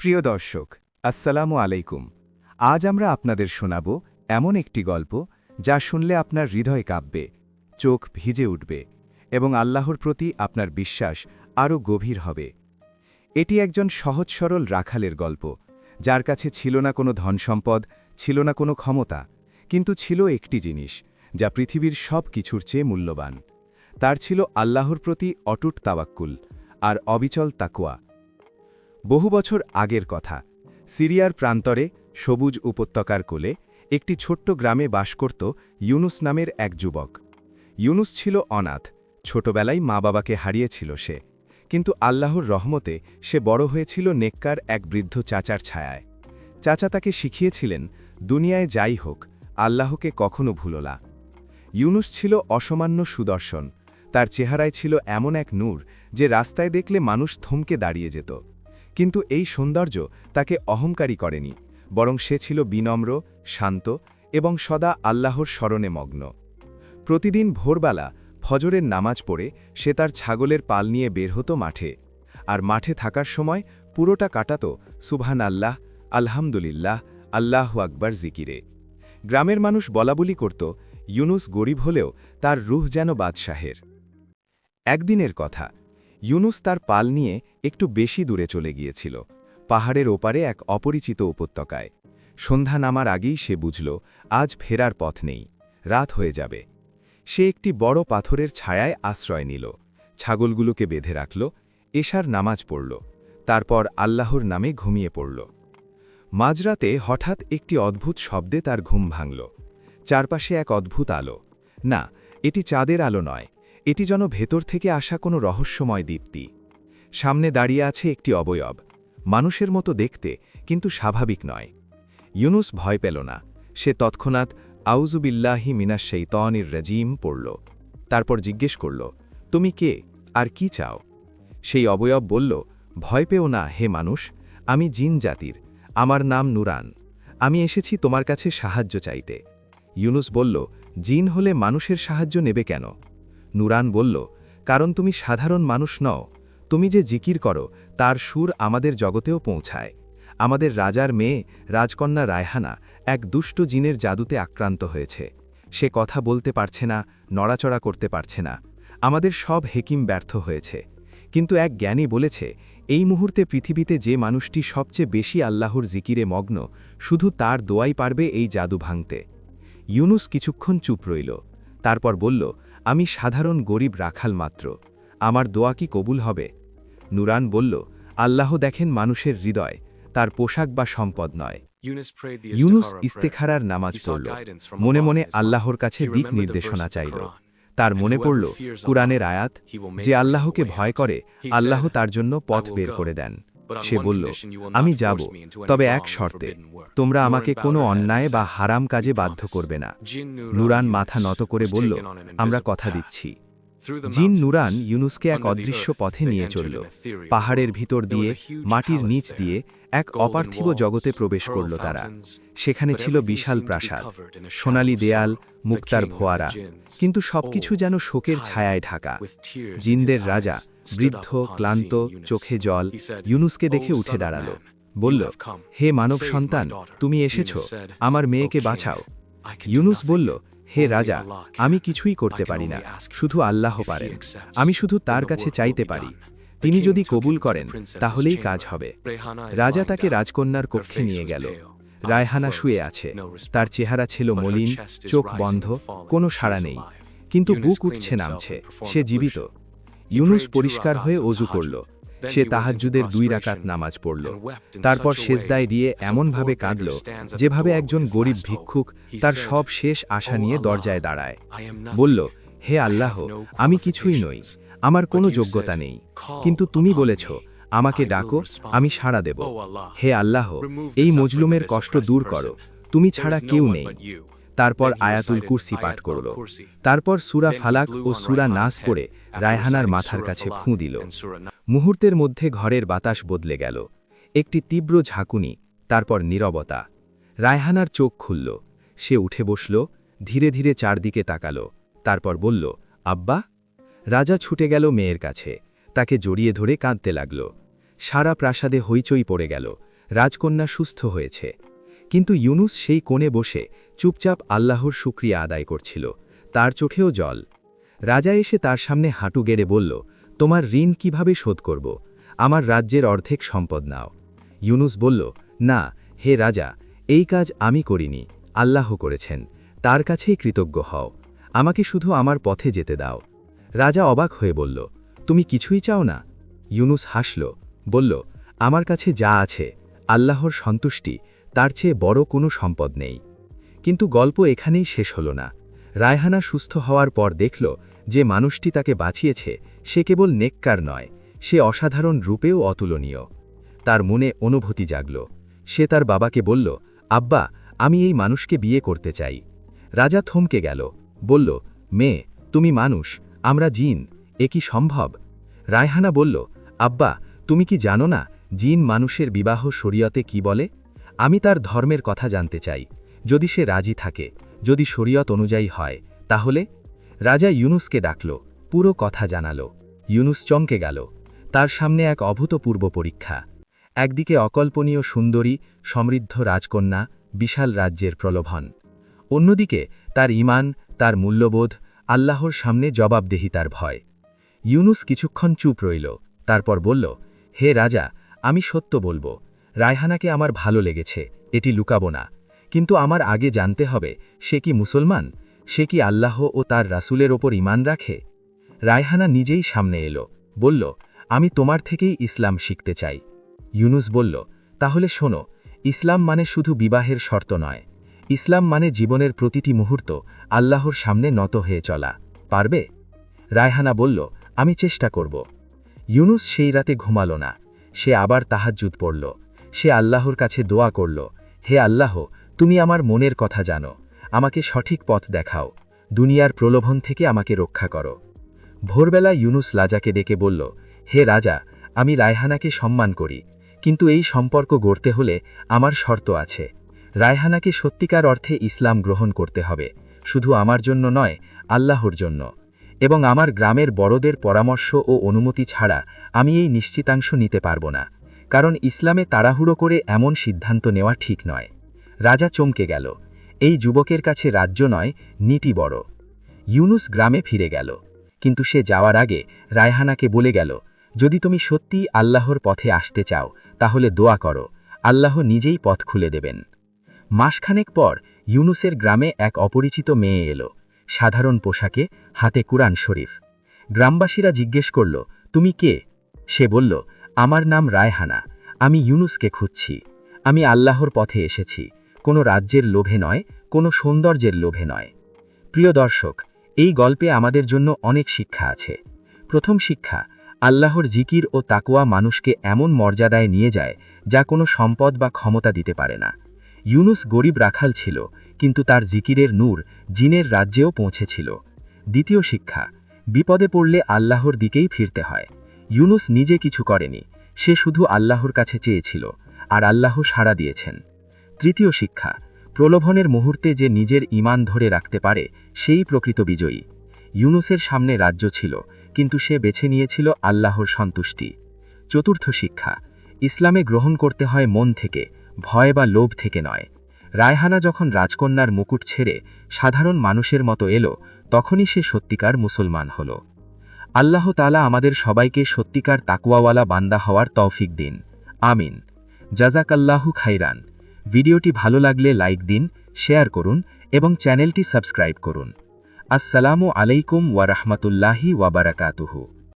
প্রিয় দর্শক, আসসালামু আলাইকুম। আজ আমরা আপনাদের শোনাব এমন একটি গল্প যা শুনলে আপনার হৃদয় কাঁপবে, চোখ ভিজে উঠবে এবং আল্লাহর প্রতি আপনার বিশ্বাস আরও গভীর হবে। এটি একজন সহজ সরল রাখালের গল্প, যার কাছে ছিল না কোনো ধনসম্পদ, ছিল না কোনো ক্ষমতা, কিন্তু ছিল একটি জিনিস যা পৃথিবীর সব কিছুর চেয়ে মূল্যবান। তার ছিল আল্লাহর প্রতি অটুট তাওয়াক্কুল আর অবিচল তাকওয়া। বহু বছর আগের কথা, সিরিয়ার প্রান্তরে সবুজ উপত্যকার কোলে একটি ছোট্ট গ্রামে বাস করত ইউনুস নামের এক যুবক। ইউনুস ছিল অনাথ, ছোটবেলায় মা বাবাকে হারিয়েছিল সে, কিন্তু আল্লাহর রহমতে সে বড় হয়েছিল নেককার এক বৃদ্ধ চাচার ছায়ায়। চাচা তাকে শিখিয়েছিলেন, দুনিয়ায় যাই হোক, আল্লাহকে কখনো ভুলো না। ইউনুস ছিল অসামান্য সুদর্শন, তার চেহারায় ছিল এমন এক নূর যে রাস্তায় দেখলে মানুষ থমকে দাঁড়িয়ে যেত। কিন্তু এই সৌন্দর্য তাকে অহংকারী করেনি, বরং সে ছিল বিনম্র, শান্ত এবং সদা আল্লাহর স্মরণে মগ্ন। প্রতিদিন ভোরবেলা ফজরের নামাজ পড়ে সে তার ছাগলের পাল নিয়ে বের হতো মাঠে, আর মাঠে থাকার সময় পুরোটা কাটাত সুবহান আল্লাহ, আলহামদুলিল্লাহ, আল্লাহু আকবার জিকিরে। গ্রামের মানুষ বলাবলি করত, ইউনুস গরিব হলেও তার রুহ যেন বাদশাহের। একদিনের কথা, ইউনুস তার পাল নিয়ে একটু বেশি দূরে চলে গিয়েছিল, পাহাড়ের ওপারে এক অপরিচিত উপত্যকায়। সন্ধ্যা নামার আগেই সে বুঝল, আজ ফেরার পথ নেই, রাত হয়ে যাবে। সে একটি বড় পাথরের ছায়ায় আশ্রয় নিল, ছাগলগুলোকে বেঁধে রাখল, এশার নামাজ পড়ল, তারপর আল্লাহর নামে ঘুমিয়ে পড়ল। মাঝরাতে হঠাৎ একটি অদ্ভুত শব্দে তার ঘুম ভাঙল। চারপাশে এক অদ্ভুত আলো। না, এটি চাঁদের আলো নয়, এটি যেন ভেতর থেকে আসা কোনো রহস্যময় দীপ্তি। সামনে দাঁড়িয়ে আছে একটি অবয়ব, মানুষের মতো দেখতে, কিন্তু স্বাভাবিক নয়। ইউনুস ভয় পেল না, সে তৎক্ষণাৎ আউযুবিল্লাহি মিনাশ শাইতানির রাজিম পড়ল। তারপর জিজ্ঞেস করল, তুমি কে আর কি চাও? সেই অবয়ব বলল, ভয় পেও না হে মানুষ, আমি জিন জাতির, আমার নাম নুরান, আমি এসেছি তোমার কাছে সাহায্য চাইতে। ইউনুস বলল, জিন হলে মানুষের সাহায্য নেবে কেন? নুরান বলল, কারণ তুমি সাধারণ মানুষ নও, তুমি যে জিকির করো তার সুর আমাদের জগতেও পৌঁছায়। আমাদের রাজার মেয়ে রাজকন্যা রায়হানা এক দুষ্ট জিনের জাদুতে আক্রান্ত হয়েছে। সে কথা বলতে পারছে না, নড়াচড়া করতে পারছে না। আমাদের সব হেকিম ব্যর্থ হয়েছে, কিন্তু এক জ্ঞানী বলেছে, এই মুহূর্তে পৃথিবীতে যে মানুষটি সবচেয়ে বেশি আল্লাহর জিকিরে মগ্ন, শুধু তার দোয়াই পারবে এই জাদু ভাঙতে। ইউনুস কিছুক্ষণ চুপ রইল, তারপর বলল, আমি সাধারণ গরিব রাখাল মাত্র, আমার দোয়া কি কবুল হবে? নুরান বলল, আল্লাহ দেখেন মানুষের হৃদয়, তার পোশাক বা সম্পদ নয়। ইউনুস ইস্তেখারার নামাজ পড়ল, মনে মনে আল্লাহর কাছে দিক নির্দেশনা চাইল। তার মনে পড়ল কুরআনের আয়াত, যে আল্লাহকে ভয় করে আল্লাহ তার জন্য পথ বের করে দেন। সে বলল, আমি যাব, তবে এক শর্তে, তোমরা আমাকে কোনো অন্যায় বা হারাম কাজে বাধ্য করবে না। নুরান মাথা নত করে বলল, আমরা কথা দিচ্ছি। জিন নুরান ইউনুসকে এক অদৃশ্য পথে নিয়ে চলল, পাহাড়ের ভিতর দিয়ে, মাটির নিচ দিয়ে এক অপার্থিব জগতে প্রবেশ করল তারা। সেখানে ছিল বিশাল প্রাসাদ, সোনালি দেয়াল, মুক্তার ভোয়ারা, কিন্তু সবকিছু যেন শোকের ছায়ায় ঢাকা। জিনদের রাজা, বৃদ্ধ, ক্লান্ত, চোখে জল, ইউনুসকে দেখে উঠে দাঁড়াল, বলল, হে মানব সন্তান, তুমি এসেছ, আমার মেয়েকে বাঁচাও। ইউনুস বলল, হে রাজা, আমি কিছুই করতে পারি না, শুধু আল্লাহ পারেন। আমি শুধু তার কাছে চাইতে পারি, তিনি যদি কবুল করেন তাহলেই কাজ হবে। রাজা তাকে রাজকন্যার কক্ষে নিয়ে গেল। রায়হানা শুয়ে আছে, তার চেহারা ছিল মলিন, চোখ বন্ধ, কোনো সাড়া নেই, কিন্তু বুক উঠছে নামছে, সে জীবিত। ইউনুস পরিষ্কার হয়ে অজু করল, সে তাহাজ্জুদের 2 রাকাত নামাজ পড়ল, তারপর সেজদায় দিয়ে এমনভাবে কাঁদল যেভাবে একজন গরিব ভিক্ষুক তার সব শেষ আশা নিয়ে দরজায় দাঁড়ায়। বলল, হে আল্লাহ, আমি কিছুই নই, আমার কোনো যোগ্যতা নেই, কিন্তু তুমি বলেছ আমাকে ডাকো, আমি সাড়া দেব। হে আল্লাহ, এই মজলুমের কষ্ট দূর করো, তুমি ছাড়া কেউ নেই। তারপর আয়াতুল কুরসি পাঠ করল, তারপর সূরা ফালাক ও সূরা নাস পড়ে রায়হানার মাথার কাছে ফুঁ দিল। মুহূর্তের মধ্যে ঘরের বাতাস বদলে গেল, একটি তীব্র ঝাঁকুনি, তারপর নীরবতা। রায়হানার চোখ খুলল, সে উঠে বসল, ধীরে ধীরে চারদিকে তাকাল, তারপর বলল, আব্বা। রাজা ছুটে গেল মেয়ের কাছে, তাকে জড়িয়ে ধরে কাঁদতে লাগল। সারা প্রাসাদে হইচই পড়ে গেল, রাজকন্যা সুস্থ হয়েছে। কিন্তু ইউনুস সেই কোণে বসে চুপচাপ আল্লাহর শুকরিয়া আদায় করছিল, তার চোখেও জল। রাজা এসে তার সামনে হাঁটু গেড়ে বলল, তোমার ঋণ কিভাবে শোধ করব? আমার রাজ্যের অর্ধেক সম্পদ নাও। ইউনুস বলল, না হে রাজা, এই কাজ আমি করিনি, আল্লাহ করেছেন, তার কাছেই কৃতজ্ঞ হও, আমাকে শুধু আমার পথে যেতে দাও। রাজা অবাক হয়ে বলল, তুমি কিছুই চাও না? ইউনুস হাসল, বলল, আমার কাছে যা আছে, আল্লাহর সন্তুষ্টি, তার চেয়ে বড় কোনো সম্পদ নেই। কিন্তু গল্প এখানেই শেষ হল না। রায়হানা সুস্থ হওয়ার পর দেখল যে মানুষটি তাকে বাঁচিয়েছে সে কেবল নেককার নয়, সে অসাধারণ রূপেও অতুলনীয়। তার মনে অনুভূতি জাগল। সে তার বাবাকে বলল, আব্বা, আমি এই মানুষকে বিয়ে করতে চাই। রাজা থমকে গেল, বলল, মেয়ে, তুমি মানুষ, আমরা জিন, এ কি সম্ভব? রায়হানা বলল, আব্বা, তুমি কি জানো না জিন মানুষের বিবাহ শরীয়তে কি বলে? আমি তার ধর্মের কথা জানতে চাই, যদি সে রাজি থাকে, যদি শরীয়ত অনুযায়ী হয়, তাহলে? রাজা ইউনুসকে ডাকল, পুরো কথা জানাল। ইউনুস চমকে গেল। তার সামনে এক অভূতপূর্ব পরীক্ষা। একদিকে অকল্পনীয় সুন্দরী, সমৃদ্ধ রাজকন্যা, বিশাল রাজ্যের প্রলোভন। অন্যদিকে তার ঈমান, তার মূল্যবোধ, আল্লাহর সামনে জবাবদেহিতার ভয়। ইউনুস কিছুক্ষণ চুপ রইল, তারপর বলল, হে রাজা, আমি সত্য বলবো, রায়হানাকে আমার ভালো লেগেছে, এটি লুকাবো না। কিন্তু আমার আগে জানতে হবে, সে কি মুসলমান? সে কি আল্লাহ ও তার রাসূলের ওপর ঈমান রাখে? রায়হানা নিজেই সামনে এলো, বলল, আমি তোমার থেকেই ইসলাম শিখতে চাই। ইউনুস বলল, তাহলে শোনো, ইসলাম মানে শুধু বিবাহের শর্ত নয়। ইসলাম মানে জীবনের প্রতিটি মুহূর্ত আল্লাহর সামনে নত হয়ে চলা। পারবে? রায়হানা বলল, আমি চেষ্টা করব। ইউনুস সেই রাতে ঘুমাল না। সে আবার তাহাজ্জুদ পড়ল। সে আল্লাহর কাছে দোয়া করল, হে আল্লাহ, তুমি আমার মনের কথা জানো, আমাকে সঠিক পথ দেখাও, দুনিয়ার প্রলোভন থেকে আমাকে রক্ষা করো। ভোরবেলা ইউনুস রাজাকে ডেকে বলল, হে রাজা, আমি রায়হানাকে সম্মান করি, কিন্তু এই সম্পর্ক গড়তে হলে আমার শর্ত আছে। রায়হানাকে সত্যিকার অর্থে ইসলাম গ্রহণ করতে হবে, শুধু আমার জন্য নয়, আল্লাহর জন্য। এবং আমার গ্রামের বড়দের পরামর্শ ও অনুমতি ছাড়া আমি এই নিশ্চিতাংশ নিতে পারব না, কারণ ইসলামে তাড়াহুড়ো করে এমন সিদ্ধান্ত নেওয়া ঠিক নয়। রাজা চমকে গেল। এই যুবকের কাছে রাজ্য নয়, নীতি বড়। ইউনুস গ্রামে ফিরে গেল, কিন্তু সে যাওয়ার আগে রায়হানাকে বলে গেল, যদি তুমি সত্যিই আল্লাহর পথে আসতে চাও, তাহলে দোয়া করো, আল্লাহ নিজেই পথ খুলে দেবেন। মাসখানেক পর ইউনুসের গ্রামে এক অপরিচিত মেয়ে এলো, সাধারণ পোশাকে, হাতে কুরআন শরীফ। গ্রামবাসীরা জিজ্ঞেস করল, তুমি কে? সে বলল, আমার নাম রায়হানা, আমি ইউনুসকে খুঁজছি। আমি আল্লাহর পথে এসেছি, কোনো রাজ্যের লোভে নয়, কোনো সৌন্দর্যের লোভে নয়। প্রিয় দর্শক, এই গল্পে আমাদের জন্য অনেক শিক্ষা আছে। প্রথম শিক্ষা, আল্লাহর জিকির ও তাকওয়া মানুষকে এমন মর্যাদায় নিয়ে যায় যা কোনো সম্পদ বা ক্ষমতা দিতে পারে না। ইউনুস গরিব রাখাল ছিল, কিন্তু তার জিকিরের নূর জিনের রাজ্যেও পৌঁছেছিল। দ্বিতীয় শিক্ষা, বিপদে পড়লে আল্লাহর দিকেই ফিরতে হয়। ইউনুস নিজে কিছু করেনি, সে শুধু আল্লাহর কাছে চেয়েছিল, আর আল্লাহ সাড়া দিয়েছেন। তৃতীয় শিক্ষা, প্রলোভনের মুহূর্তে যে নিজের ঈমান ধরে রাখতে পারে সেই প্রকৃত বিজয়ী। ইউনুসের সামনে রাজ্য ছিল, কিন্তু সে বেছে নিয়েছিল আল্লাহর সন্তুষ্টি। চতুর্থ শিক্ষা, ইসলামে গ্রহণ করতে হয় মন থেকে, ভয় বা লোভ থেকে নয়। রায়হানা যখন রাজকন্যার মুকুট ছেড়ে সাধারণ মানুষের মতো এলো, তখনই সে সত্যিকার মুসলমান হল। আল্লাহ তাআলা আমাদের সবাইকে সত্যিকার তাকওয়াওয়ালা বান্দা হওয়ার তৌফিক দিন। আমিন। জাযাকাল্লাহু খাইরান। ভিডিওটি ভালো লাগলে লাইক দিন, শেয়ার করুন এবং চ্যানেলটি সাবস্ক্রাইব করুন। আসসালামু আলাইকুম ওয়া রাহমাতুল্লাহি ওয়া বারাকাতুহু।